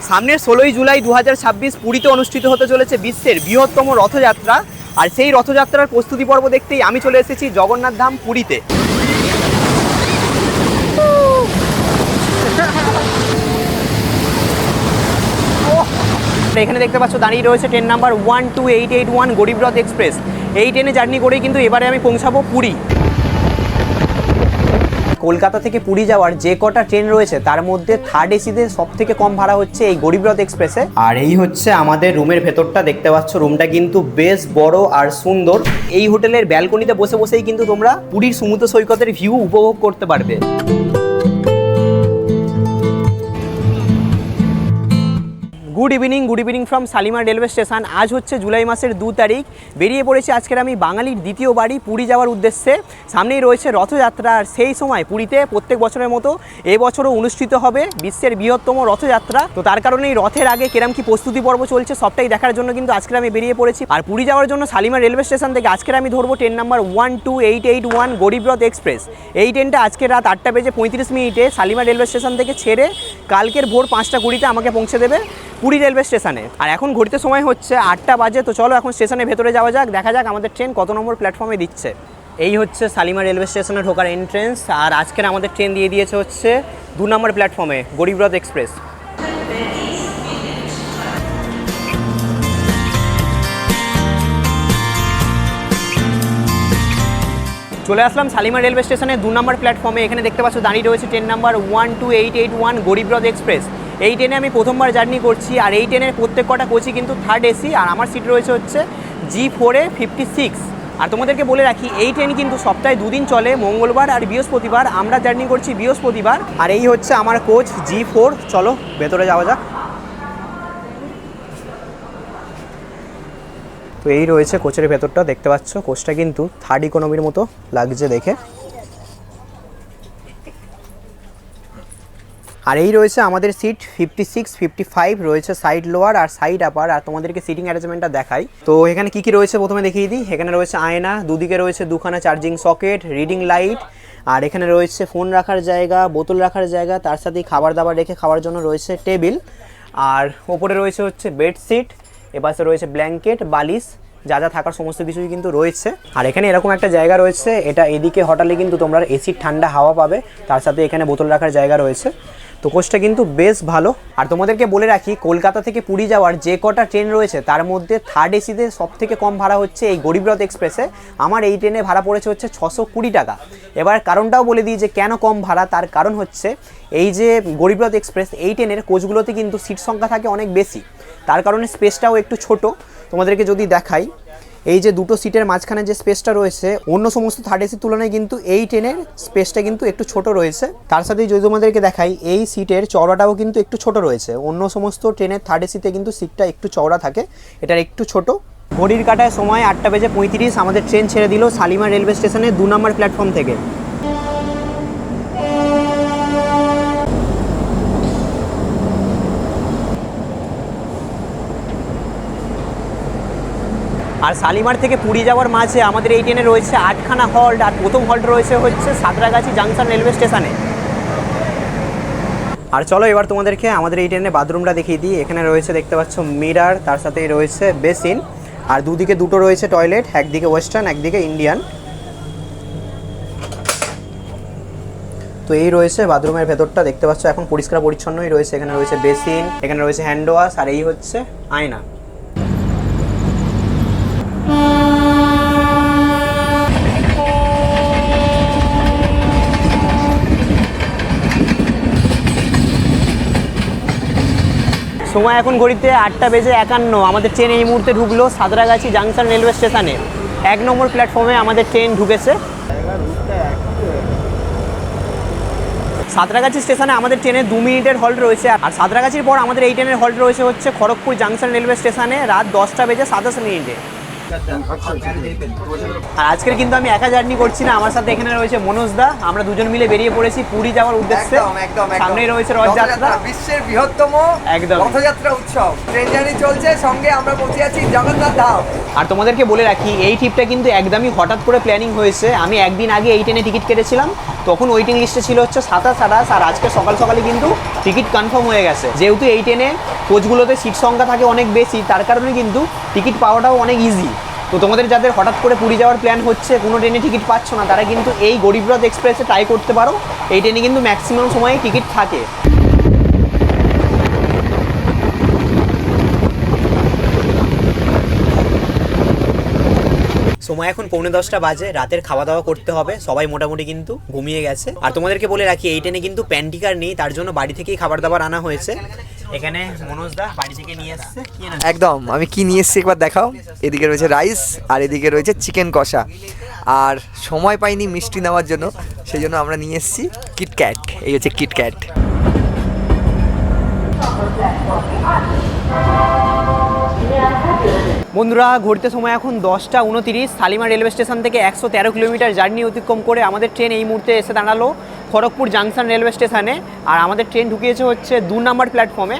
সামনের 16ই জুলাই 2026 পুরীতে অনুষ্ঠিত হতে চলেছে বিশ্বের বৃহত্তম রথযাত্রা। আর সেই রথযাত্রার প্রস্তুতি পর্ব দেখতেই আমি চলে এসেছি জগন্নাথ ধাম পুরীতে। এখানে দেখতে পাচ্ছ দাঁড়িয়ে রয়েছে ট্রেন নাম্বার 12881 গরিব রথ এক্সপ্রেস। এই ট্রেনে জার্নি করেই কিন্তু এবারে আমি পৌঁছাবো পুরী। কলকাতা থেকে পুরী যাওয়ার যে কটা ট্রেন রয়েছে তার মধ্যে থার্ড এসিতে সব থেকে কম ভাড়া হচ্ছে এই গরিব রথ এক্সপ্রেসে। আর এই হচ্ছে আমাদের রুমের ভেতরটা, দেখতে পাচ্ছ রুমটা কিন্তু বেশ বড় আর সুন্দর। এই হোটেলের ব্যালকনিতে বসে বসেই কিন্তু তোমরা পুরীর সমুদ্র সৈকতের ভিউ উপভোগ করতে পারবে। Good evening from Shalimar railway station. আজ হচ্ছে জুলাই মাসের 2 তারিখ। বেরিয়ে পড়েছি আজকের আমি বাঙালির দ্বিতীয় বাড়ি পুরী যাওয়ার উদ্দেশ্যে। সামনেই রয়েছে রথযাত্রা, আর সেই সময় পুরীতে প্রত্যেক বছরের মতো এবছরও অনুষ্ঠিত হবে বিশ্বের বৃহত্তম রথযাত্রা। তো তার কারণেই রথের আগে কিরম কি প্রস্তুতি পর্ব চলছে সবটাই দেখার জন্য কিন্তু আজকের আমি বেরিয়ে পড়েছি। আর পুরী যাওয়ার জন্য শালিমার রেলওয়ে স্টেশন থেকে আজকের আমি ধরবো ট্রেন নাম্বার 12881 গরিব রথ এক্সপ্রেস। এই ট্রেনটা আজকে রাত 8:35 শালিমার রেলওয়ে স্টেশন থেকে ছেড়ে কালকের ভোর 5:20 আমাকে পৌঁছে দেবে পুরী রেলওয়ে স্টেশনে। আর এখন ঘড়িতে সময় হচ্ছে 8টা বাজে। তো চলো এখন স্টেশনের ভেতরে যাওয়া যাক, দেখা যাক আমাদের ট্রেন কত নম্বর প্ল্যাটফর্মে দিচ্ছে। এই হচ্ছে শালিমার রেলওয়ে স্টেশনে ঢোকার এন্ট্রেন্স। আর আজকের আমাদের ট্রেন দিয়ে দিয়েছে হচ্ছে 2 নম্বর প্ল্যাটফর্মে গরিব রথ এক্সপ্রেস। চলে আসলাম শালিমার রেলওয়ে স্টেশনে 2 নম্বর প্ল্যাটফর্মে। এখানে দেখতে পাচ্ছ দাঁড়িয়ে রয়েছে ট্রেন নাম্বার 12881 গরিব রথ এক্সপ্রেস। এই ট্রেনে আমি প্রথমবার জার্নি করছি। আর এই ট্রেনের প্রত্যেক কটা কোচই কিন্তু থার্ড এসি, আর আমার সিট রয়েছে হচ্ছে G4A56। আর তোমাদেরকে বলে রাখি এই ট্রেন কিন্তু সপ্তাহে 2 দিন চলে, মঙ্গলবার আর বৃহস্পতিবার। আমরা জার্নি করছি বৃহস্পতিবার। আর এই হচ্ছে আমার কোচ G4। চলো ভেতরে যাওয়া যাক। তো এই রয়েছে কোচের ভেতরটা, দেখতে পাচ্ছ কোচটা কিন্তু থার্ড ইকোনমির মতো লাগছে দেখে। আর এই রয়েছে আমাদের সিট 56, 55 রয়েছে সাইড লোয়ার আর সাইড আপার। আর তোমাদেরকে সিটিং অ্যারেঞ্জমেন্টটা দেখাই। তো এখানে কি রয়েছে প্রথমে দেখিয়ে দিই। এখানে রয়েছে আয়না, দুদিকে রয়েছে 2খানা চার্জিং সকেট, রিডিং লাইট। আর এখানে রয়েছে ফোন রাখার জায়গা, বোতল রাখার জায়গা, তার সাথেই খাবার দাবার রেখে খাওয়ার জন্য রয়েছে টেবিল। আর ওপরে রয়েছে হচ্ছে বেডশিট, এপাশে রয়েছে ব্ল্যাঙ্কেট, বালিশ, যা যা থাকার সমস্ত কিছুই কিন্তু রয়েছে। আর এখানে এরকম একটা জায়গা রয়েছে, এটা এদিকে হটালে কিন্তু তোমরা এসির ঠান্ডা হাওয়া পাবে। তার সাথে এখানে বোতল রাখার জায়গা রয়েছে। তো কোচটা কিন্তু বেশ ভালো। আর তোমাদেরকে বলে রাখি কলকাতা থেকে পুরী যাওয়ার যে কটা ট্রেন রয়েছে তার মধ্যে থার্ড এসিতে সব থেকে কম ভাড়া হচ্ছে এই গরিব রথ এক্সপ্রেসে। আমার এই ট্রেনে ভাড়া পড়েছে হচ্ছে 620 টাকা। এবার কারণটাও বলে দিই যে কেন কম ভাড়া। তার কারণ হচ্ছে এই যে গরিব রথ এক্সপ্রেস এই ট্রেনের কোচগুলোতে কিন্তু সিট সংখ্যা থাকে অনেক বেশি, তার কারণে স্পেসটাও একটু ছোট। তোমাদেরকে যদি দেখাই, এই যে দুটো সিটের মাঝখানে যে স্পেসটা রয়েছে অন্য সমস্ত থার্ড এসির তুলনায় কিন্তু এই ট্রেনের স্পেসটা কিন্তু একটু ছোট রয়েছে। তার সাথেই যদি তোমাদেরকে দেখাই এই সিটের চওড়াটাও কিন্তু একটু ছোট রয়েছে। অন্য সমস্ত ট্রেনের থার্ড এসিতে কিন্তু সিটটা একটু চওড়া থাকে, এটার একটু ছোট। ঘড়ির কাঁটায় সময় 8:35। আমাদের ট্রেন ছেড়ে দিল শালিমার রেলওয়ে স্টেশনে 2 নম্বর প্ল্যাটফর্ম থেকে। আর শালিমার থেকে পুরী যাওয়ার মাঝে আমাদের এই ট্রেনে রয়েছে 8খানা হল্ট। আর প্রথম হল্ট রয়েছে হচ্ছে সাঁতরাগাছি জাংশন রেলওয়ে স্টেশনে। আর চলো এবার তোমাদেরকে আমাদের এই ট্রেনে বাথরুমটা দেখিয়ে দিই। এখানে রয়েছে দেখতে পাচ্ছ মিরার, তার সাথেই রয়েছে বেসিন, আর দুদিকে দুটো রয়েছে টয়লেট, একদিকে ওয়েস্টার্ন একদিকে ইন্ডিয়ান। তো এই রয়েছে বাথরুমের ভেতরটা, দেখতে পাচ্ছ এখন পরিষ্কার পরিচ্ছন্নই রয়েছে। এখানে রয়েছে বেসিন, এখানে রয়েছে হ্যান্ড ওয়াশ, আর এই হচ্ছে আয়না। সময় এখন ঘড়িতে 8:51। আমাদের ট্রেন এই মুহূর্তে ঢুকলো সাঁতরাগাছি জাংশন রেলওয়ে স্টেশনে। 1 নম্বর প্ল্যাটফর্মে আমাদের ট্রেন ঢুকেছে। সাঁতরাগাছি স্টেশনে আমাদের ট্রেনে 2 মিনিটের হল্ট রয়েছে। আর সাঁতরাগাছির পর আমাদের এই ট্রেনের হল্ট রয়েছে হচ্ছে খড়গপুর জাংশন রেলওয়ে স্টেশনে রাত 10:27। আর আজকের কিন্তু আমি একা জার্নি করছি না, আমার সাথে এখানে রয়েছে মনোজ দা। আমরা দুজন মিলে বেরিয়ে পড়েছি পুরী যাওয়ার উদ্দেশ্যে। সামনেই রয়েছে রথযাত্রা, বিশ্বের বৃহত্তম একদম রথযাত্রা উৎসব। ট্রেন জার্নি চলছে, সঙ্গে আমরা পৌঁছে আছি জগন্নাথ ধাম। আর তোমাদেরকে বলে রাখি, এই ট্রিপটা কিন্তু একদমই হঠাৎ করে প্ল্যানিং হয়েছে। আমি একদিন আগে এই ট্রেনে টিকিট কেটেছিলাম, তখন ওয়েটিং লিস্টে ছিল হচ্ছে 27-28, আর আজকে সকাল সকালে কিন্তু টিকিট কনফার্ম হয়ে গেছে। যেহেতু এই ট্রেনে কোচগুলোতে সিট সংখ্যা থাকে অনেক বেশি, তার কারণে কিন্তু টিকিট পাওয়াটাও অনেক ইজি। তো তোমাদের যাদের হঠাৎ করে পুরী যাওয়ার প্ল্যান হচ্ছে, কোনো ট্রেনে টিকিট পাচ্ছ না, তারা কিন্তু এই গরিবরথ এক্সপ্রেসে ট্রাই করতে পারো। এই ট্রেনে কিন্তু ম্যাক্সিমাম সময়ে টিকিট থাকে। সময় এখন 9:45 বাজে, রাতের খাওয়া দাওয়া করতে হবে। সবাই মোটামুটি কিন্তু ঘুমিয়ে গেছে। আর তোমাদেরকে বলে রাখি, এই ট্রেনে কিন্তু প্যান্টিকার নেই, তার জন্য বাড়ি থেকেই খাবার দাবার আনা হয়েছে। এখানে মনোজ দা বাড়ি থেকে নিয়ে আসছে। একদম, আমি কি নিয়ে এসেছি একবার দেখাও। এদিকে রয়েছে রাইস আর এদিকে রয়েছে চিকেন কষা। আর সময় পাইনি মিষ্টি নেওয়ার জন্য, সেই জন্য আমরা নিয়ে এসেছি কিটক্যাট। এই হচ্ছে কিটক্যাট। বন্ধুরা, ঘুরতে সময় এখন 10:29। শালিমার রেলওয়ে স্টেশন থেকে 113 কিলোমিটার জার্নি অতিক্রম করে আমাদের ট্রেন এই মুহূর্তে এসে দাঁড়ালো খড়গপুর জাংশন রেলওয়ে স্টেশনে। আর আমাদের ট্রেন ঢুকিয়েছে হচ্ছে 2 নম্বর প্ল্যাটফর্মে।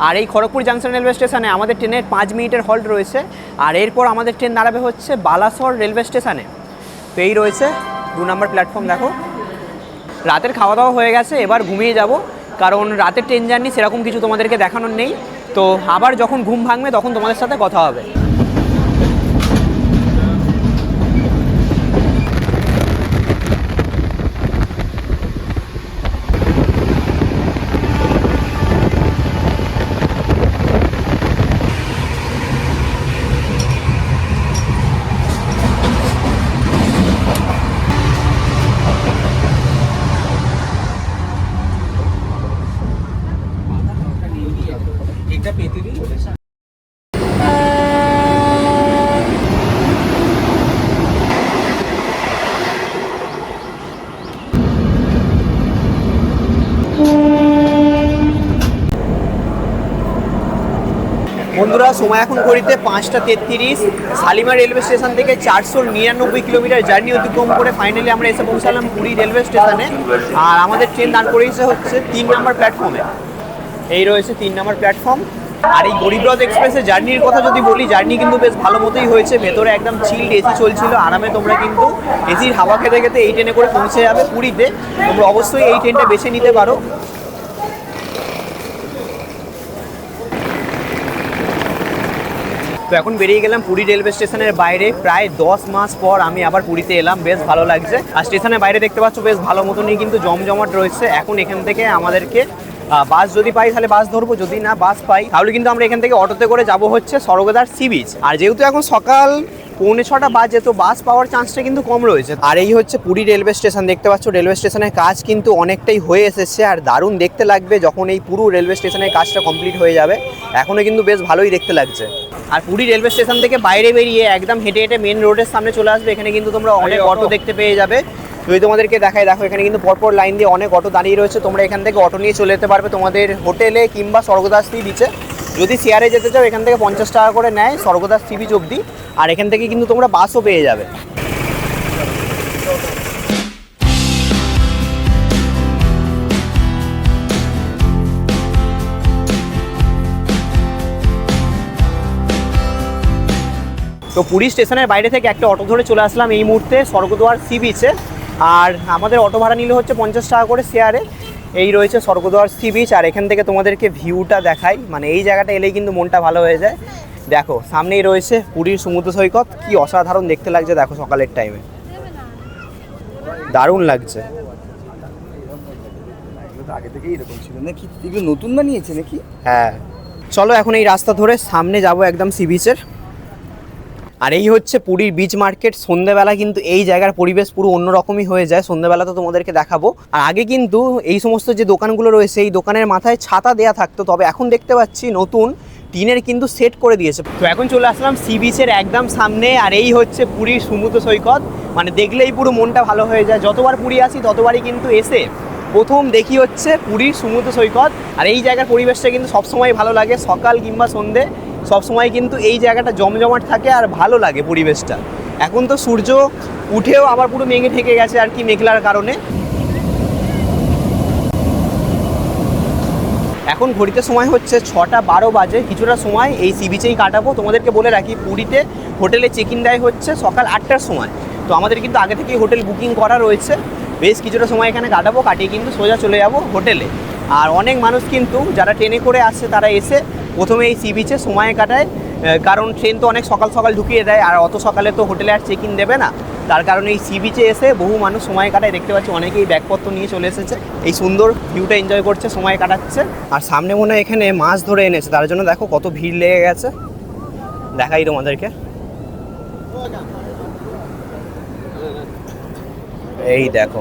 আর এই খড়গপুর জাংশন রেলওয়ে স্টেশনে আমাদের ট্রেনের 5 মিনিটের হল্ট রয়েছে। আর এরপর আমাদের ট্রেন দাঁড়াবে হচ্ছে বালাসর রেলওয়ে স্টেশনে। তো এই রয়েছে 2 নম্বর প্ল্যাটফর্ম। দেখো, রাতের খাওয়া দাওয়া হয়ে গেছে, এবার ঘুমিয়ে যাব, কারণ রাতের ট্রেন জার্নি সেরকম কিছু তোমাদেরকে দেখানোর নেই। তো আবার যখন ঘুম ভাঙবে তখন তোমাদের সাথে কথা হবে। বন্ধুরা, সময় এখন ঘড়িতে 5:33। শালিমার রেলওয়ে স্টেশন থেকে 499 কিলোমিটার জার্নি অতিক্রম করে ফাইনালি আমরা এসে পৌঁছালাম পুরী রেলওয়ে স্টেশনে। আর আমাদের ট্রেন দাঁড় করিয়েছে হচ্ছে 3 নম্বর প্ল্যাটফর্মে। এই রয়েছে 3 নম্বর প্ল্যাটফর্ম। আর এই গরিবরথ এক্সপ্রেসের জার্নির কথা যদি বলি, জার্নি কিন্তু বেশ ভালো মতোই হয়েছে। ভেতরে একদম চিল্ড এসি চলছিল, আরামে তোমরা কিন্তু এসির হাওয়া খেতে খেতে এই ট্রেনে করে পৌঁছে যাবে পুরীতে। তোমরা অবশ্যই এই ট্রেনটা বেছে নিতে পারো। তো এখন বেরিয়ে গেলাম পুরী রেলওয়ে স্টেশনের বাইরে। প্রায় 10 মাস পর আমি আবার পুরীতে এলাম, বেশ ভালো লাগছে। আর স্টেশনের বাইরে দেখতে পাচ্ছ বেশ ভালো মতনই কিন্তু জমজমাট রয়েছে। এখন এখান থেকে আমাদেরকে বাস যদি পাই তাহলে বাস ধরবো, যদি না বাস পাই তাহলে কিন্তু আমরা এখান থেকে অটোতে করে যাব হচ্ছে স্বর্গদ্বার সি বিচ। আর যেহেতু এখন সকাল 5:45 বাজে, তো বাস পাওয়ার চান্সটা কিন্তু কম রয়েছে। আর এই হচ্ছে পুরী রেলওয়ে স্টেশন। দেখতে পাচ্ছ রেলওয়ে স্টেশনের কাজ কিন্তু অনেকটাই হয়ে এসেছে, আর দারুণ দেখতে লাগবে যখন এই পুরো রেলওয়ে স্টেশনের কাজটা কমপ্লিট হয়ে যাবে। এখনও কিন্তু বেশ ভালোই দেখতে লাগছে। আর পুরী রেলওয়ে স্টেশন থেকে বাইরে বেরিয়ে একদম হেঁটে হেঁটে মেন রোডের সামনে চলে আসবে। এখানে কিন্তু তোমরা অনেক অটো দেখতে পেয়ে যাবে। যদি তোমাদেরকে দেখাই, দেখো এখানে কিন্তু পরপর লাইন দিয়ে অনেক অটো দাঁড়িয়ে রয়েছে। তোমরা এখান থেকে অটো নিয়ে চলে যেতে পারবে তোমাদের হোটেলে কিংবা স্বর্গদ্বার সি বিচে। যদি শেয়ারে যেতে চাও, এখান থেকে 50 টাকা করে নেয় স্বর্গদ্বার সি বিচ অবধি। আর এখান থেকে কিন্তু তোমরা বাসও পেয়ে যাবে। তো পুরী স্টেশনের বাইরে থেকে একটা অটো ধরে চলে আসলাম এই মুহূর্তে স্বর্গদ্বার সি বিচে। আর আমাদের অটো ভাড়া নিলে হচ্ছে 50 টাকা করে শেয়ারে। এই রয়েছে স্বর্গদ্বার সি বিচ। আর এখান থেকে তোমাদেরকে ভিউটা দেখাই, মানে এই জায়গাটা এলেই কিন্তু মনটা ভালো হয়ে যায়। দেখো সামনেই রয়েছে পুরীর সমুদ্র সৈকত, কি অসাধারণ দেখতে লাগছে। দেখো সকালের টাইমে দারুণ লাগছে। আগে থেকেই এরকম ছিল নাকি? এগুলো নতুন বানিয়েছে নাকি? হ্যাঁ, চলো এখন এই রাস্তা ধরে সামনে যাব একদম সি বিচের। আর এই হচ্ছে পুরীর বিচ মার্কেট। সন্ধ্যেবেলা কিন্তু এই জায়গার পরিবেশ পুরো অন্যরকমই হয়ে যায়। সন্ধ্যেবেলা তো তোমাদেরকে দেখাবো। আর আগে কিন্তু এই সমস্ত যে দোকানগুলো রয়েছে, এই দোকানের মাথায় ছাতা দেয়া থাকতো, তবে এখন দেখতে পাচ্ছি নতুন টিনের কিন্তু সেট করে দিয়েছে। তো এখন চলে আসলাম সি বিচের একদম সামনে। আর এই হচ্ছে পুরীর সমুদ্র সৈকত, মানে দেখলেই পুরো মনটা ভালো হয়ে যায়। যতবার পুরী আসি ততবারই কিন্তু এসে প্রথম দেখি হচ্ছে পুরীর সমুদ্র সৈকত। আর এই জায়গার পরিবেশটা কিন্তু সবসময় ভালো লাগে, সকাল কিংবা সন্ধে সবসময় কিন্তু এই জায়গাটা জমজমাট থাকে আর ভালো লাগে পরিবেশটা। এখন তো সূর্য উঠেও আবার পুরো মেঘে ঢেকে গেছে আর কি, মেঘলার কারণে। এখন ঘড়িতে সময় হচ্ছে 6:12 বাজে। কিছুটা সময় এই সি বিচেই কাটাবো। তোমাদেরকে বলে রাখি, পুরীতে হোটেলে চেক ইন দেয় হচ্ছে সকাল 8টার সময়। তো আমাদের কিন্তু আগে থেকেই হোটেল বুকিং করা রয়েছে। বেশ কিছুটা সময় এখানে কাটাবো, কাটিয়ে কিন্তু সোজা চলে যাব হোটেলে। আর অনেক মানুষ কিন্তু যারা ট্রেনে করে আসছে তারা এসে প্রথমে এই সি বিচে সময় কাটায়, কারণ ট্রেন তো অনেক সকাল সকাল ঢুকিয়ে দেয়, আর অত সকালে তো হোটেলে আর চেক ইন দেবে না। তার কারণে এই সি বিচে এসে বহু মানুষ সময় কাটায়। দেখতে পাচ্ছি অনেকেই ব্যাগপত্র নিয়ে চলে এসেছে, এই সুন্দর ভিউটা এনজয় করছে, সময় কাটাচ্ছে। আর সামনে মনে হয় এখানে মাছ ধরে এনেছে, তার জন্য দেখো কত ভিড় লেগে গেছে। দেখাই তোমাদেরকে, এই দেখো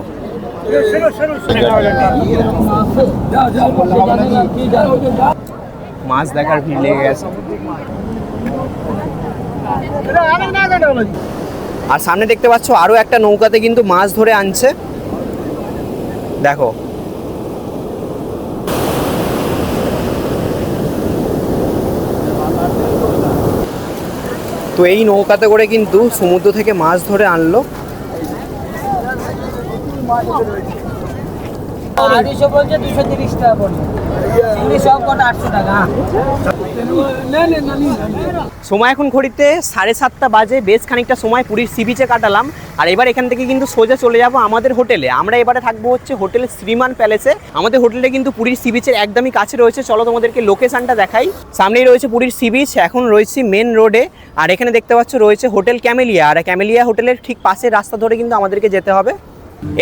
মাছ দেখার ভিড় লেগে গেছে। আর সামনে দেখতে পাচ্ছ আরো একটা নৌকাতে কিন্তু মাছ ধরে আনছে, দেখো। তো এই নৌকাতে করে কিন্তু সমুদ্র থেকে মাছ ধরে আনলো। সময় এখন ঘড়িতে 7:30 বাজে। বেশ খানিকটা সময় পুরীর সি বিচে কাটালাম। আর এবার এখান থেকে কিন্তু সোজা চলে যাব আমাদের হোটেলে। আমরা এবারে থাকবো হচ্ছে হোটেল শ্রীমান প্যালেসে। আমাদের হোটেলটা কিন্তু পুরীর সি বিচের একদমই কাছে রয়েছে। চলো তোমাদেরকে লোকেশনটা দেখাই। সামনেই রয়েছে পুরীর সি বিচ, এখন রয়েছে মেন রোডে। আর এখানে দেখতে পাচ্ছ রয়েছে হোটেল ক্যামেলিয়া। আর ক্যামেলিয়া হোটেলের ঠিক পাশের রাস্তা ধরে কিন্তু আমাদেরকে যেতে হবে।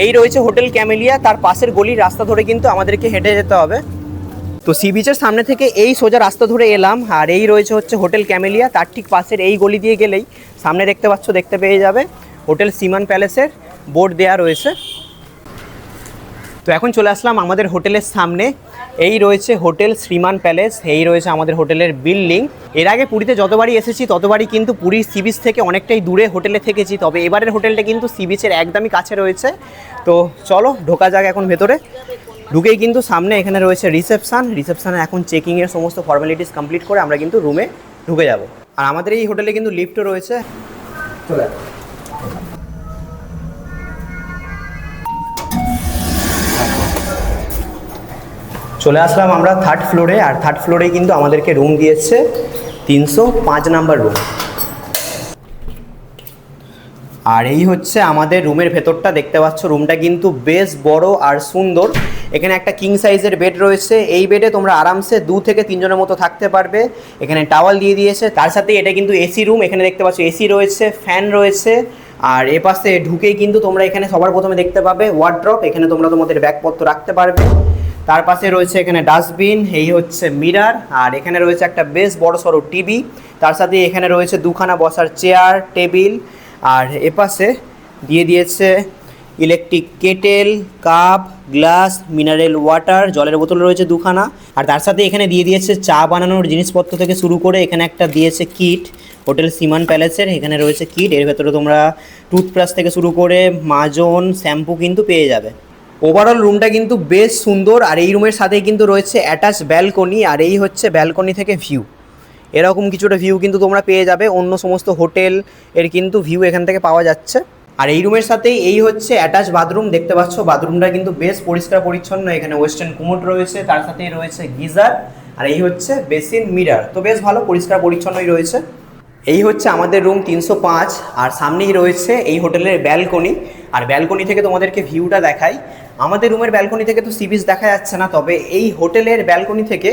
এই রয়েছে হোটেল ক্যামেলিয়া, তার পাশের গলির রাস্তা ধরে কিন্তু আমাদেরকে হেঁটে যেতে হবে। তো সি বিচের সামনে থেকে এই সোজা রাস্তা ধরে এলাম, আর এই রয়েছে হচ্ছে হোটেল ক্যামেলিয়া। তার ঠিক পাশের এই গলি দিয়ে গেলেই সামনে দেখতে পাচ্ছ, দেখতে পেয়ে যাবে হোটেল শ্রীমান প্যালেসের বোর্ড দেয়া রয়েছে। তো এখন চলে আসলাম আমাদের হোটেলের সামনে। এই রয়েছে হোটেল শ্রীমান প্যালেস, এই রয়েছে আমাদের হোটেলের বিল্ডিং। এর আগে পুরীতে যতবারই এসেছি ততবারই কিন্তু পুরীর সি বিচ থেকে অনেকটাই দূরে হোটেলে থেকেছি, তবে এবারের হোটেলটা কিন্তু সি বিচের একদমই কাছে রয়েছে। তো চলো ঢোকা যাক এখন ভেতরে। ঢুকেই কিন্তু সামনে এখানে রয়েছে রিসেপশানে এখন চেকিংয়ের সমস্ত ফর্মালিটিস কমপ্লিট করে আমরা কিন্তু রুমে ঢুকে যাব। আর আমাদের এই হোটেলে কিন্তু লিফটও রয়েছে। চলে চলে আসলাম আমরা 3rd ফ্লোরে। আর 3rd ফ্লোরেই কিন্তু আমাদেরকে রুম দিয়েছে 305 নাম্বার রুম। আর এই হচ্ছে আমাদের রুমের ভেতরটা, দেখতে পাচ্ছ রুমটা কিন্তু বেশ বড় আর সুন্দর। এখানে একটা কিং সাইজের বেড রয়েছে। এই বেডে তোমরা আরামসে 2 থেকে 3 জনের মতো থাকতে পারবে। এখানে টাওয়াল দিয়ে দিয়েছে, তার সাথে এটা কিন্তু এসি রুম। এখানে দেখতে পাচ্ছ এসি রয়েছে, ফ্যান রয়েছে। আর এ পাশে ঢুকেই কিন্তু তোমরা এখানে সবার প্রথমে দেখতে পাবে ওয়ার্ড্রপ। এখানে তোমরা তোমাদের ব্যাগপত্র রাখতে পারবে। তার পাশে রয়েছে এখানে ডাস্টবিন, এই হচ্ছে মিরার। আর এখানে রয়েছে একটা বেশ বড় সড়ো টিভি। তার সাথে এখানে রয়েছে 2খানা বসার চেয়ার, টেবিল। আর এপাশে দিয়ে দিয়েছে electric kettle, cup, glass, mineral water, জলের বোতল রয়েছে 2খানা। আর তার সাথে এখানে দিয়ে দিয়েছে চা বানানোর জিনিসপত্র থেকে শুরু করে এখানে একটা দিয়েছে কিট হোটেল শ্রীমান প্যালেসের। এখানে রয়েছে কিট, এর ভেতরে তোমরা টুথব্রাশ থেকে শুরু করে মাজন, শ্যাম্পু কিন্তু পেয়ে যাবে। ওভারঅল রুমটা কিন্তু বেশ সুন্দর। আর এই রুমের সাথেই কিন্তু রয়েছে অ্যাটাচ ব্যালকনি। আর এই হচ্ছে ব্যালকনি থেকে ভিউ, এরকম কিছুটা ভিউ কিন্তু তোমরা পেয়ে যাবে। অন্য সমস্ত হোটেল এর কিন্তু ভিউ এখান থেকে পাওয়া যাচ্ছে। আর এই রুমের সাথেই এই হচ্ছে অ্যাটাচ বাথরুম, দেখতে পাচ্ছ বাথরুমটা কিন্তু বেশ পরিষ্কার পরিচ্ছন্ন। এখানে ওয়েস্টার্ন কুমোড রয়েছে, তার সাথেই রয়েছে গিজার। আর এই হচ্ছে বেসিন, মিরার, তো বেশ ভালো পরিষ্কার পরিচ্ছন্নই রয়েছে। এই হচ্ছে আমাদের রুম 305। আর সামনেই রয়েছে এই হোটেলের ব্যালকনি। আর ব্যালকনি থেকে তোমাদেরকে ভিউটা দেখাই। আমাদের রুমের ব্যালকনি থেকে তো সি বিচ দেখা যাচ্ছে না, তবে এই হোটেলের ব্যালকনি থেকে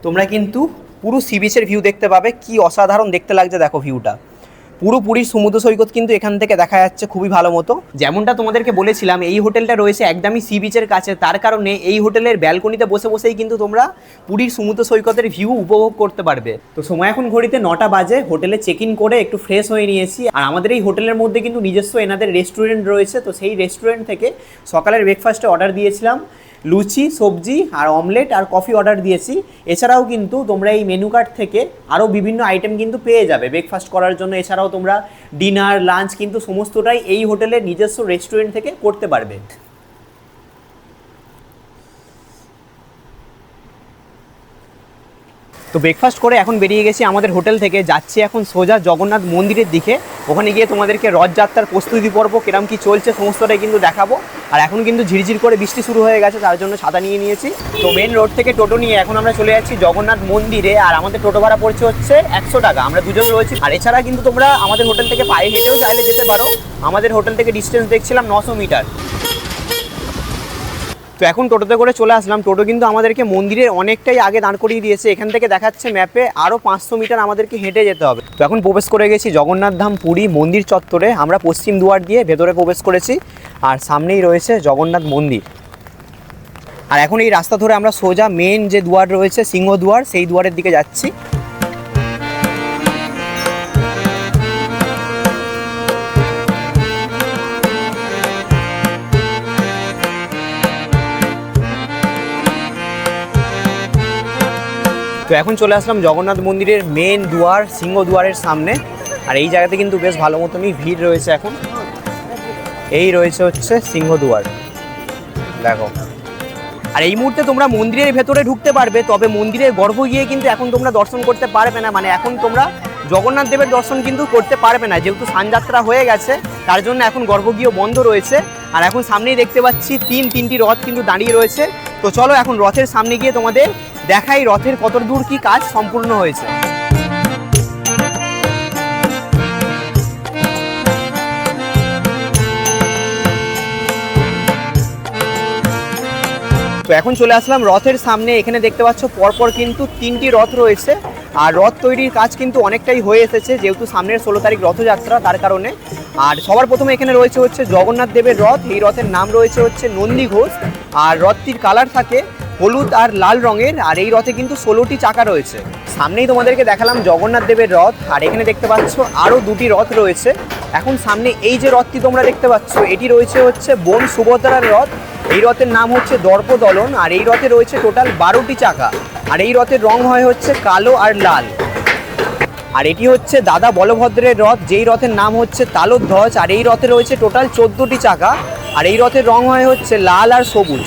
তোমরা কিন্তু পুরো সি বিচের ভিউ দেখতে পাবে। কি অসাধারণ দেখতে লাগছে দেখো ভিউটা। পুরো পুরীর সমুদ্র সৈকত কিন্তু এখান থেকে দেখা যাচ্ছে খুবই ভালো মতো। যেমনটা তোমাদেরকে বলেছিলাম, এই হোটেলটা রয়েছে একদমই সি বিচের কাছে, তার কারণে এই হোটেলের ব্যালকনিতে বসে বসেই কিন্তু তোমরা পুরীর সমুদ্র সৈকতের ভিউ উপভোগ করতে পারবে। তো সময় এখন ঘড়িতে 9টা বাজে। হোটেলে চেক ইন করে একটু ফ্রেশ হয়ে নিয়েছি। আর আমাদের এই হোটেলের মধ্যে কিন্তু নিজস্ব এনাদের রেস্টুরেন্ট রয়েছে। তো সেই রেস্টুরেন্ট থেকে সকালের ব্রেকফাস্টে অর্ডার দিয়েছিলাম লুচি, সবজি আর অমলেট আর কফি অর্ডার দিয়েছি। এছাড়াও কিন্তু তোমরা এই মেনু কার্ড থেকে আরও বিভিন্ন আইটেম কিন্তু পেয়ে যাবে ব্রেকফাস্ট করার জন্য। এছাড়াও তোমরা ডিনার, লাঞ্চ কিন্তু সমস্তটাই এই হোটেলের নিজস্ব রেস্টুরেন্ট থেকে করতে পারবে। তো ব্রেকফাস্ট করে এখন বেরিয়ে গেছি আমাদের হোটেল থেকে, যাচ্ছি এখন সোজা জগন্নাথ মন্দিরের দিকে। ওখানে গিয়ে তোমাদেরকে রথযাত্রার প্রস্তুতি পর্ব কিরম কি চলছে সমস্তটাই কিন্তু দেখাবো। আর এখন কিন্তু ঝিরঝির করে বৃষ্টি শুরু হয়ে গেছে, তার জন্য ছাতা নিয়ে নিয়েছি। তো মেন রোড থেকে টোটো নিয়ে এখন আমরা চলে যাচ্ছি জগন্নাথ মন্দিরে। আর আমাদের টোটো ভাড়া পড়ছে হচ্ছে 100 টাকা, আমরা দুজন রয়েছি। আর এছাড়া কিন্তু তোমরা আমাদের হোটেল থেকে পায়ে হেঁটেও চাইলে যেতে পারো। আমাদের হোটেল থেকে ডিস্টেন্স দেখছিলাম 900 মিটার। তো এখন টোটোতে করে চলে আসলাম। টোটো কিন্তু আমাদেরকে মন্দিরের অনেকটাই আগে দাঁড় করিয়ে দিয়েছে। এখান থেকে দেখাচ্ছে ম্যাপে আরও 500 মিটার আমাদেরকে হেঁটে যেতে হবে। তো এখন প্রবেশ করে গেছি জগন্নাথ ধাম পুরী মন্দির চত্বরে। আমরা পশ্চিম দুয়ার দিয়ে ভেতরে প্রবেশ করেছি, আর সামনেই রয়েছে জগন্নাথ মন্দির। আর এখন এই রাস্তা ধরে আমরা সোজা মেন যে দুয়ার রয়েছে সিংহ দুয়ার, সেই দুয়ারের দিকে যাচ্ছি। তো এখন চলে আসলাম জগন্নাথ মন্দিরের মেন দুয়ার সিংহ দুয়ারের সামনে। আর এই জায়গাতে কিন্তু বেশ ভালো মতনই ভিড় রয়েছে এখন। এই রয়েছে হচ্ছে সিংহ দুয়ার, দেখো। আর এই মুহূর্তে তোমরা মন্দিরের ভেতরে ঢুকতে পারবে, তবে মন্দিরের গর্ভ গিয়ে কিন্তু এখন তোমরা দর্শন করতে পারবে না। মানে এখন তোমরা জগন্নাথ দেবের দর্শন কিন্তু করতে পারবে না, যেহেতু সানযাত্রা হয়ে গেছে, তার জন্য এখন গর্ভগৃহ বন্ধ রয়েছে। আর এখন সামনেই দেখতে পাচ্ছি তিনটি রথ কিন্তু দাঁড়িয়ে রয়েছে। তো চলো এখন রথের সামনে গিয়ে তোমাদের দেখাই রথের কত দূর কি কাজ সম্পূর্ণ হয়েছে। তো এখন চলে আসলাম রথের সামনে। এখানে দেখতে পাচ্ছ পরপর কিন্তু 3টি রথ রয়েছে। আর রথ তৈরির কাজ কিন্তু অনেকটাই হয়ে এসেছে, যেহেতু সামনের 16 তারিখ রথযাত্রা, তার কারণে। আর সবার প্রথমে এখানে রয়েছে হচ্ছে জগন্নাথ দেবের রথ। এই রথের নাম রয়েছে হচ্ছে নন্দী ঘোষ। আর রথটির কালার থাকে হলুদ আর লাল রঙের। আর এই রথে কিন্তু 16টি চাকা রয়েছে। সামনেই তোমাদেরকে দেখালাম জগন্নাথ দেবের রথ। আর এখানে দেখতে পাচ্ছ আরও 2টি রথ রয়েছে। এখন সামনে এই যে রথটি তোমরা দেখতে পাচ্ছ, এটি রয়েছে হচ্ছে বোন সুভদ্রার রথ। এই রথের নাম হচ্ছে দর্পদলন। আর এই রথে রয়েছে টোটাল 12টি চাকা। আর এই রথের রং হয় হচ্ছে কালো আর লাল। আর এটি হচ্ছে দাদা বলভদ্রের রথ, যেই রথের নাম হচ্ছে তালধ্বজ। আর এই রথে রয়েছে টোটাল 14টি চাকা। আর এই রথের রং হয় হচ্ছে লাল আর সবুজ।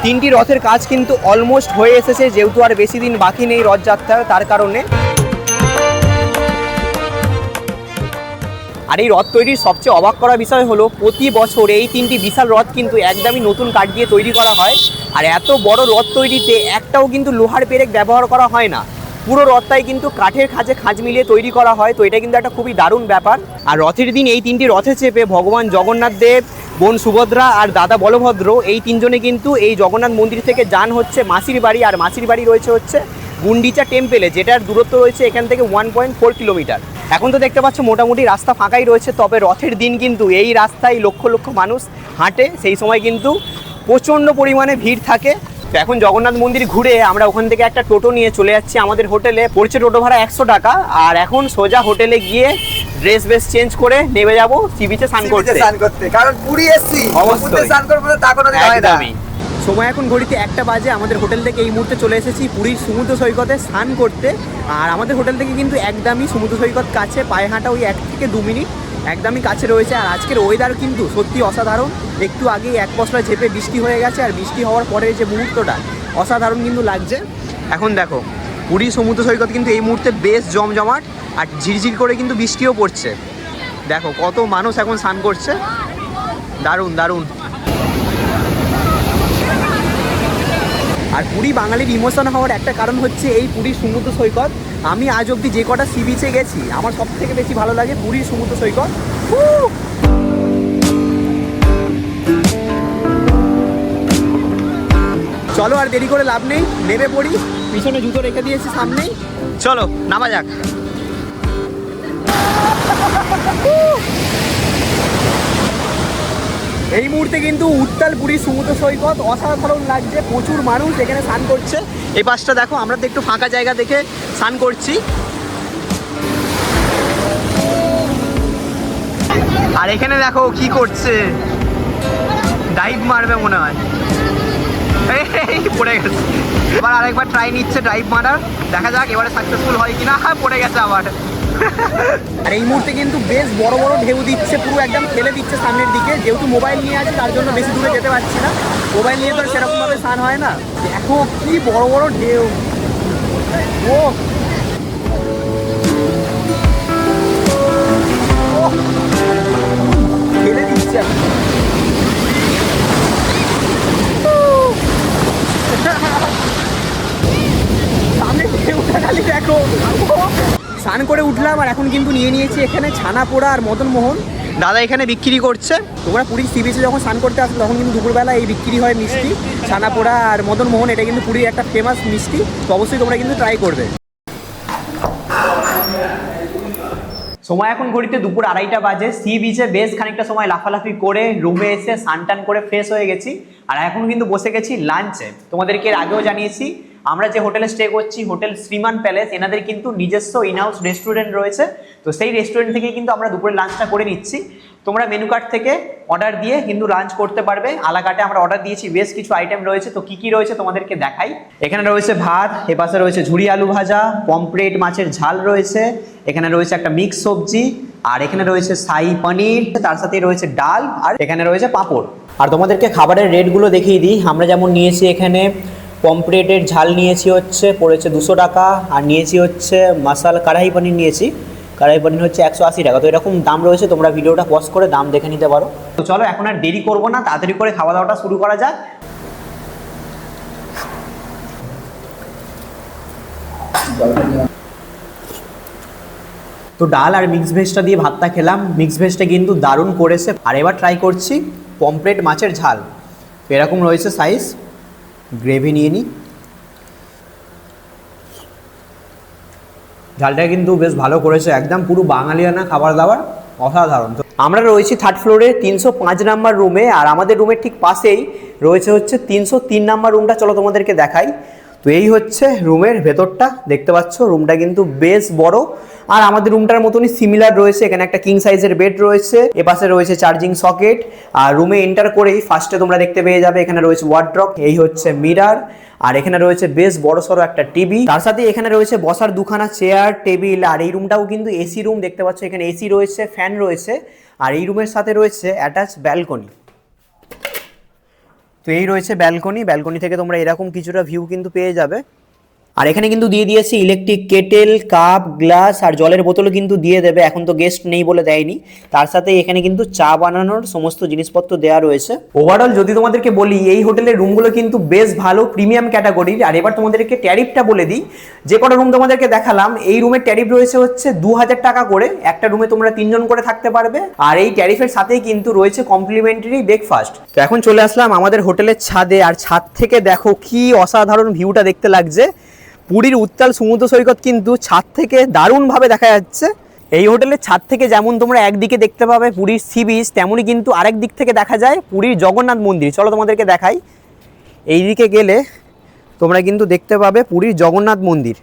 3টি রথের কাজ কিন্তু অলমোস্ট হয়ে এসেছে, যেহেতু আর বেশি দিন বাকি নেই রথযাত্রার, তার কারণে। আর এই রথ তৈরির সবচেয়ে অবাক করা বিষয় হলো প্রতি বছর এই 3টি বিশাল রথ কিন্তু একদমই নতুন কাঠ দিয়ে তৈরি করা হয়। আর এত বড় রথ তৈরিতে একটাও কিন্তু লোহার পেরেক ব্যবহার করা হয় না, পুরো রথটাই কিন্তু কাঠের খাঁজে খাঁজ মিলিয়ে তৈরি করা হয়। তো এটা কিন্তু একটা খুবই দারুণ ব্যাপার। আর রথের দিন এই 3টি রথে চেপে ভগবান জগন্নাথ দেব, বোন সুভদ্রা আর দাদা বলভদ্র, এই 3জনে কিন্তু এই জগন্নাথ মন্দির থেকে যান হচ্ছে মাসির বাড়ি। আর মাসির বাড়ি রয়েছে হচ্ছে গুন্ডিচা টেম্পেলে, যেটার দূরত্ব রয়েছে এখান থেকে 1.4 কিলোমিটার। এখন তো দেখতে পাচ্ছ মোটামুটি রাস্তা ফাঁকাই রয়েছে, তবে রথের দিন কিন্তু এই রাস্তায় লক্ষ লক্ষ মানুষ হাঁটে, সেই সময় কিন্তু প্রচণ্ড পরিমাণে ভিড় থাকে। তো এখন জগন্নাথ মন্দির ঘুরে আমরা ওখান থেকে একটা টোটো নিয়ে চলে যাচ্ছি আমাদের হোটেলে। পড়ছে টোটো ভাড়া 100 টাকা। আর এখন সোজা হোটেলে গিয়ে ড্রেস বেস চেঞ্জ করে নেমে যাবো সি বিচে স্নান করতে, কারণ পুরী এসছি, অবশ্যই স্নান করবো না তা কোনো দিন হয় না। সময় এখন ঘড়িতে 1টা বাজে। আমাদের হোটেল থেকে এই মুহূর্তে চলে এসেছি পুরীর সমুদ্র সৈকতে স্নান করতে। আর আমাদের হোটেল থেকে কিন্তু একদমই সমুদ্র সৈকত কাছে, পায়ে হাঁটা ওই 1 থেকে 2 মিনিট, একদমই কাছে রয়েছে। আর আজকের ওয়েদার কিন্তু সত্যি অসাধারণ। একটু আগেই এক পশলা ঝেপে বৃষ্টি হয়ে গেছে, আর বৃষ্টি হওয়ার পরে যে মুহূর্তটা অসাধারণ কিন্তু লাগছে। এখন দেখো পুরী সমুদ্র সৈকত কিন্তু এই মুহূর্তে বেশ জমজমাট, আর ঝিরঝির করে কিন্তু বৃষ্টিও পড়ছে। দেখো কত মানুষ এখন স্নান করছে, দারুণ দারুণ। আর পুরী বাঙালির ইমোশন হওয়ার একটা কারণ হচ্ছে এই পুরীর সমুদ্র সৈকত। আমি আজ অবধি যে কটা সি বিচে গেছি, আমার সব থেকে বেশি ভালো লাগে পুরীর সমুদ্র সৈকত। চলো আর দেরি করে লাভ নেই, নেমে পড়ি। পিছনে জুতো রেখে দিয়েছি সামনেই, চলো নামা যাক। এই মুহূর্তে কিন্তু উত্তাল পুরী সমুদ্র সৈকত, অসাধারণ লাগছে। প্রচুর মানুষ এখানে স্নান করছে। এই পাশটা দেখো, আমরা তো একটু ফাঁকা জায়গা দেখে স্নান করছি। আর এখানে দেখো কি করছে, ডাইভ মারবে মনে হয়, পড়ে গেছে। এবার আরেকবার ট্রাই নিচ্ছে ডাইভ মারার, দেখা যাক এবারে সাকসেসফুল হয় কিনা। পড়ে গেছে আবার। আর এই মুহূর্তে কিন্তু বেশ বড় বড় ঢেউ দিচ্ছে, পুরো একদম ফেলে দিচ্ছে সামনের দিকে। যেহেতু মোবাইল নিয়ে আছে তার জন্য বেশি দূরে যেতে পারছি না, মোবাইল নিয়ে তো সেরকমভাবে স্নান হয় না। দেখো কি বড় বড় ঢেউ, ও খেলে দিচ্ছে সামনে খালি দেখো। স্নান করে উঠলাম আর এখন কিন্তু নিয়ে নিয়েছি এখানে ছানা পোড়া আর মদন মোহন। দাদা এখানে বিক্রি করছে। তোমরা পুরীর সি বিচে যখন স্নান করতে আসো তখন কিন্তু দুপুরবেলা এই বিক্রি হয় মিষ্টি, ছানা পোড়া আর মদন মোহন। এটা কিন্তু পুরীর একটা ফেমাস মিষ্টি, তো অবশ্যই তোমরা কিন্তু ট্রাই করবে। সময় এখন ঘড়িতে দুপুর 2:30 বাজে। সি বিচে বেশ খানিকটা সময় লাফালাফি করে রুমে এসে সানটান করে ফ্রেশ হয়ে গেছি আর এখন কিন্তু বসে গেছি লাঞ্চে। তোমাদেরকে এর আগেও জানিয়েছি আমরা যে হোটেলে স্টে করছি, হোটেল শ্রীমান প্যালেস, এনাদের কিন্তু নিজস্ব ইনহাউস রেস্টুরেন্ট রয়েছে। তো সেই রেস্টুরেন্ট থেকে কিন্তু আমরা দুপুরে লাঞ্চটা করে নিচ্ছি। তোমরা মেনু কার্ড থেকে অর্ডার দিয়ে কিন্তু লাঞ্চ করতে পারবে। আলাকাটে আমরা অর্ডার দিয়েছি, বেশ কিছু আইটেম রয়েছে। তো কি কি রয়েছে তোমাদেরকে দেখাই। এখানে রয়েছে ভাত, এপাশে রয়েছে ঝুরি আলু ভাজা, পমফ্রেট মাছের ঝাল রয়েছে, এখানে রয়েছে একটা মিক্স সবজি, আর এখানে রয়েছে শাহী পনির, তার সাথে রয়েছে ডাল, আর এখানে রয়েছে পাঁপড়। আর তোমাদেরকে খাবারের রেটগুলো দেখিয়ে দিই। আমরা যেমন নিয়েছি এখানে পমফ্রেটের ঝাল নিয়েছি হচ্ছে পড়েছে 200 টাকা, আর নিয়েছি হচ্ছে মশালা কড়াই পনির নিয়েছি, কড়াই পনির হচ্ছে 180 টাকা। তো এরকম দাম রয়েছে, তোমরা ভিডিওটা পজ করে দাম দেখে নিতে পারো। তো চলো এখন আর দেরি করবো না, তাড়াতাড়ি করে খাওয়া দাওয়াটা শুরু করা যাক। তো ডাল আর মিক্স ভেজটা দিয়ে ভাতটা খেলাম। মিক্স ভেজটা কিন্তু দারুণ করেছে। আর এবার ট্রাই করছি পমফ্রেট মাছের ঝাল। এরকম রয়েছে সাইজ, গ্রেভি নিয়ে নিই। ঝালটা কিন্তু বেশ ভালো করেছে, একদম পুরো বাঙালিয়ানা খাবার দাবার, অসাধারণ। তো আমরা রয়েছি 3rd ফ্লোরে 305 নাম্বার রুমে, আর আমাদের রুমের ঠিক পাশেই রয়েছে হচ্ছে 303 নাম্বার রুমটা। চলো তোমাদেরকে দেখাই। তো এই হচ্ছে রুমের ভেতরটা, দেখতে পাচ্ছ রুমটা কিন্তু বেশ বড়, আর আমাদের রুমটার মতনই সিমিলার রয়েছে। এখানে একটা কিং সাইজের বেড রয়েছে, এপাশে রয়েছে চার্জিং সকেট, আর রুমে এন্টার করেই ফার্স্টে তোমরা দেখতে পেয়ে যাবে এখানে রয়েছে ওয়ার্ড্রপ, এই হচ্ছে মিরার, আর এখানে রয়েছে বেশ বড় সড়ো একটা টিভি, তার সাথে এখানে রয়েছে বসার দুখানা চেয়ার টেবিল। আর এই রুমটাও কিন্তু এসি রুম, দেখতে পাচ্ছ এখানে এসি রয়েছে, ফ্যান রয়েছে, আর এই রুমের সাথে রয়েছে অ্যাটাচ ব্যালকনি। তো এই রয়েছে ব্যালকনি, ব্যালকনি থেকে তোমরা এরকম কিছুটা ভিউ কিন্তু পেয়ে যাবে। আর এখানে কিন্তু দিয়ে দিয়েছি ইলেকট্রিক কেটেল, কাপ, গ্লাস, আর জলের বোতলও কিন্তু দিয়ে দেবে। এখন তো গেস্ট নেই বলে দেয়নি। তার সাথে এখানে কিন্তু চা বানানোর সমস্ত জিনিসপত্র দেওয়া রয়েছে। ওভারঅল যদি তোমাদেরকে বলি, এই হোটেলের রুমগুলো কিন্তু বেশ ভালো, প্রিমিয়াম ক্যাটাগরির। আর এবার তোমাদেরকে ট্যারিফটা বলে দিই। যে কটা রুম তোমাদেরকে দেখালাম, এই রুমের ট্যারিফ রয়েছে হচ্ছে 2000 টাকা করে। একটা রুমে তোমরা 3 জন করে থাকতে পারবে, আর এই ট্যারিফের সাথেই কিন্তু রয়েছে কমপ্লিমেন্টারি ব্রেকফাস্ট। তো এখন চলে আসলাম আমাদের হোটেলের ছাদে, আর ছাদ থেকে দেখো কি অসাধারণ ভিউটা দেখতে লাগছে। পুরীর উত্তাল সমুদ্র সৈকত কিন্তু ছাদ থেকে দারুণভাবে দেখা যাচ্ছে। এই হোটেলের ছাদ থেকে যেমন তোমরা একদিকে দেখতে পাবে পুরীর সি বিচ, তেমনই কিন্তু আরেক দিক থেকে দেখা যায় পুরীর জগন্নাথ মন্দির। চলো তোমাদেরকে দেখাই। এই দিকে গেলে তোমরা কিন্তু দেখতে পাবে পুরীর জগন্নাথ মন্দির।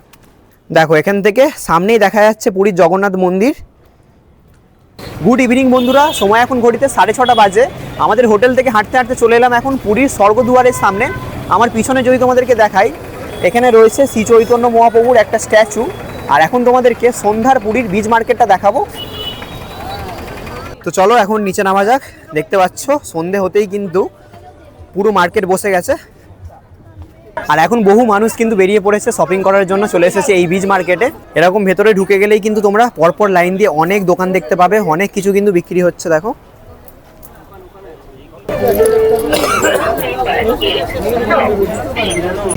দেখো এখান থেকে সামনেই দেখা যাচ্ছে পুরীর জগন্নাথ মন্দির। গুড ইভিনিং বন্ধুরা, সময় এখন ঘড়িতে 6:30 বাজে। আমাদের হোটেল থেকে হাঁটতে হাঁটতে চলে এলাম এখন পুরীর স্বর্গদুয়ারের সামনে। আমার পিছনে যদি তোমাদেরকে দেখাই, এখানে রয়েছে শ্রী চৈতন্য মহাপ্রভুর একটা স্ট্যাচু। আর এখন তোমাদেরকে সন্ধ্যার পুরীর বীজ মার্কেটটা দেখাবো। তো চলো এখন নিচে নামা যাক। দেখতে পাচ্ছ সন্ধে হতেই কিন্তু পুরো মার্কেট বসে গেছে, আর এখন বহু মানুষ কিন্তু বেরিয়ে পড়েছে শপিং করার জন্য, চলে এসেছে এই বীজ মার্কেটে। এরকম ভেতরে ঢুকে গেলেই কিন্তু তোমরা পরপর লাইন দিয়ে অনেক দোকান দেখতে পাবে, অনেক কিছু কিন্তু বিক্রি হচ্ছে। দেখো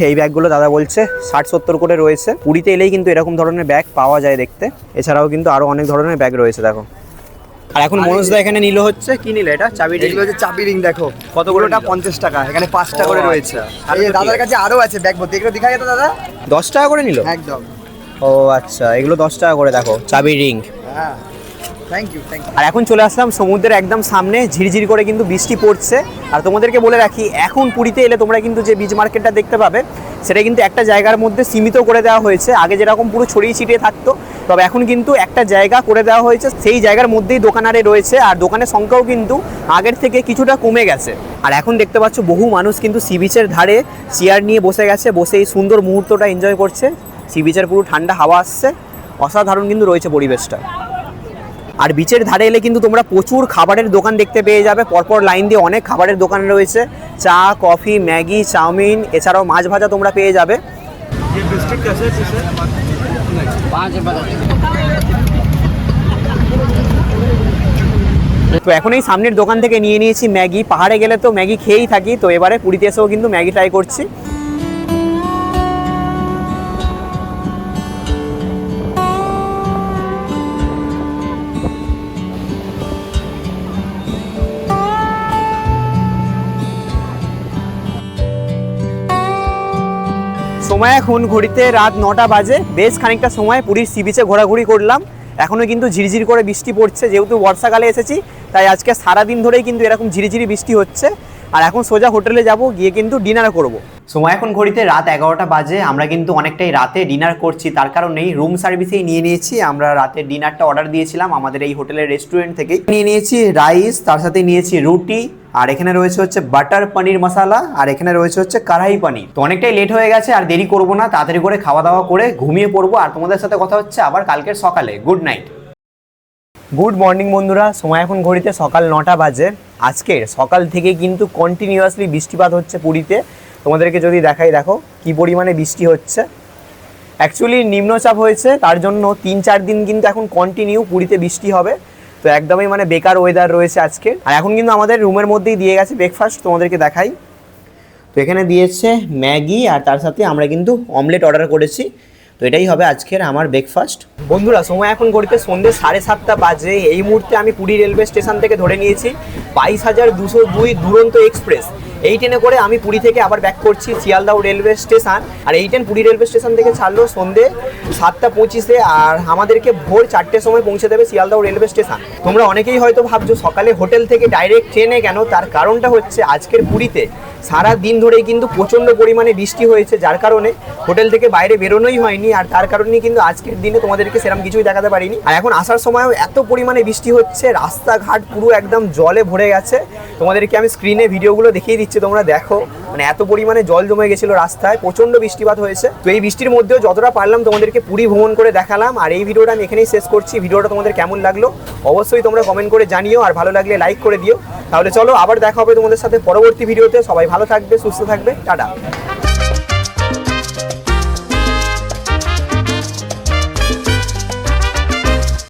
এই ব্যাগগুলো দাদা বলছে 60-70 করে রয়েছে। পুরীতে এলেই কিন্তু এরকম ধরনের ব্যাগ পাওয়া যায় দেখতে। এছাড়াও কিন্তু আরো অনেক ধরনের ব্যাগ রয়েছে দেখো। আর এখন মনোজদা এখানে নিল হচ্ছে, কি নিল এটা? চাবি রিং। এগুলো হচ্ছে চাবি রিং। দেখো কতগুলোটা? 50 টাকা। এখানে 5টা করে রয়েছে। আর এই দাদার কাছে আরো আছে ব্যাগ ভর্তি। এগুলো দেখা যেত দাদা 10 টাকা করে নিল একদম। ও আচ্ছা, এগুলো 10 টাকা করে। দেখো চাবি রিং। হ্যাঁ, থ্যাংক ইউ। আর এখন চলে আসলাম সমুদ্রের একদম সামনে, ঝিরঝির করে কিন্তু বৃষ্টি পড়ছে। আর তোমাদেরকে বলে রাখি, এখন পুরীতে এলে তোমরা কিন্তু যে বীজ মার্কেটটা দেখতে পাবে, সেটা কিন্তু একটা জায়গার মধ্যে সীমিত করে দেওয়া হয়েছে। আগে যেরকম পুরো ছড়িয়ে ছিটিয়ে থাকতো, তবে এখন কিন্তু একটা জায়গা করে দেওয়া হয়েছে। সেই জায়গার মধ্যেই দোকানারে রয়েছে, আর দোকানের সংখ্যাও কিন্তু আগের থেকে কিছুটা কমে গেছে। আর এখন দেখতে পাচ্ছ বহু মানুষ কিন্তু সি বিচের ধারে চেয়ার নিয়ে বসে গেছে, বসে এই সুন্দর মুহূর্তটা এনজয় করছে। সি বিচের পুরো ঠান্ডা হাওয়া আসছে, অসাধারণ কিন্তু রয়েছে পরিবেশটা। আর বিচের ধারে এলে কিন্তু তোমরা প্রচুর খাবারের দোকান দেখতে পেয়ে যাবে। পরপর লাইন দিয়ে অনেক খাবারের দোকান রয়েছে, চা, কফি, ম্যাগি, চাউমিন, এছাড়াও মাছ ভাজা তোমরা পেয়ে যাবে। তো এখন এই সামনের দোকান থেকে নিয়ে নিয়েছি ম্যাগি। পাহাড়ে গেলে তো ম্যাগি খেয়েই থাকি, তো এবারে পুরীতে এসেও কিন্তু ম্যাগি ট্রাই করছি। সময় এখন ঘড়িতে রাত 9টা বাজে। বেশ খানিকটা সময় পুরীর সি বিচে ঘোরাঘুরি করলাম। এখনও কিন্তু ঝিরিঝিরি করে বৃষ্টি পড়ছে, যেহেতু বর্ষাকালে এসেছি তাই আজকে সারাদিন ধরেই কিন্তু এরকম ঝিরিঝিরি বৃষ্টি হচ্ছে। আর এখন সোজা হোটেলে যাব, গিয়ে কিন্তু ডিনার করব। সময় এখন ঘড়িতে রাত 11টা বাজে। আমরা কিন্তু অনেকটাই রাতে ডিনার করছি, তার কারণেই রুম সার্ভিসেই নিয়ে নিয়েছি। আমরা রাতের ডিনারটা অর্ডার দিয়েছিলাম আমাদের এই হোটেলের রেস্টুরেন্ট থেকেই। নিয়ে নিয়েছি রাইস, তার সাথে নিয়েছি রুটি, আর এখানে রয়েছে হচ্ছে বাটার পনির মশালা, আর এখানে রয়েছে হচ্ছে কড়াই পনির। তো অনেকটাই লেট হয়ে গেছে, আর দেরি করবো না, তাড়াতাড়ি করে খাওয়া দাওয়া করে ঘুমিয়ে পড়বো। আর তোমাদের সাথে কথা হচ্ছে আবার কালকের সকালে। Good night. গুড মর্নিং বন্ধুরা, সময় এখন ঘড়িতে সকাল 9টা বাজে। আজকের সকাল থেকে কিন্তু কন্টিনিউয়াসলি বৃষ্টিপাত হচ্ছে পুরীতে। তোমাদেরকে যদি দেখাই, দেখো কি পরিমাণে বৃষ্টি হচ্ছে। অ্যাকচুয়ালি নিম্নচাপ হয়েছে, তার জন্য 3-4 দিন কিন্তু এখন কন্টিনিউ পুরীতে বৃষ্টি হবে। তো একদমই মানে বেকার ওয়েদার রয়েছে আজকে। আর এখন কিন্তু আমাদের রুমের মধ্যেই দিয়ে গেছে ব্রেকফাস্ট, তোমাদেরকে দেখাই। তো এখানে দিয়েছে ম্যাগি, আর তার সাথে আমরা কিন্তু অমলেট অর্ডার করেছি। তো এটাই হবে আজকের আমার ব্রেকফাস্ট। বন্ধুরা, সময় এখন ঘড়িতে সন্ধ্যে 7:30 বাজে। এই মুহূর্তে আমি পুরী রেলওয়ে স্টেশন থেকে ধরে নিয়েছি 22,202 দুরন্ত এক্সপ্রেস। এই ট্রেনে করে আমি পুরী থেকে আবার ব্যাক করছি শিয়ালদহ রেলওয়ে স্টেশন। আর এই ট্রেন পুরী রেলওয়ে স্টেশন থেকে ছাড়লো সন্ধ্যে 7:25-এ, আর আমাদেরকে ভোর 4টের সময় পৌঁছে দেবে শিয়ালদহ রেলওয়ে স্টেশন। তোমরা অনেকেই হয়তো ভাবছো সকালে হোটেল থেকে ডাইরেক্ট ট্রেনে কেন, তার কারণটা হচ্ছে আজকের পুরীতে সারা দিন ধরেই কিন্তু প্রচণ্ড পরিমাণে বৃষ্টি হয়েছে, যার কারণে হোটেল থেকে বাইরে বেরোনোই হয়নি। আর তার কারণেই কিন্তু আজকের দিনে তোমাদেরকে সেরকম কিছুই দেখাতে পারিনি। আর এখন আসার সময়ও এত পরিমাণে বৃষ্টি হচ্ছে, রাস্তাঘাট পুরো একদম জলে ভরে গেছে। তোমাদেরকে আমি স্ক্রিনে ভিডিওগুলো দেখিয়ে দিচ্ছি, তোমরা দেখো। মানে এত পরিমাণে জল জমে গেছিলো রাস্তায়, প্রচণ্ড বৃষ্টিপাত হয়েছে। তো এই বৃষ্টির মধ্যেও যতটা পারলাম তোমাদেরকে পুরী ভ্রমণ করে দেখালাম। আর এই ভিডিওটা আমি এখানেই শেষ করছি। ভিডিওটা তোমাদের কেমন লাগলো অবশ্যই তোমরা কমেন্ট করে জানিও, আর ভালো লাগলে লাইক করে দিও। তাহলে চলো আবার দেখা হবে তোমাদের সাথে পরবর্তী ভিডিওতে। সবাই ভালো থাকবে, সুস্থ থাকবে, টাটা।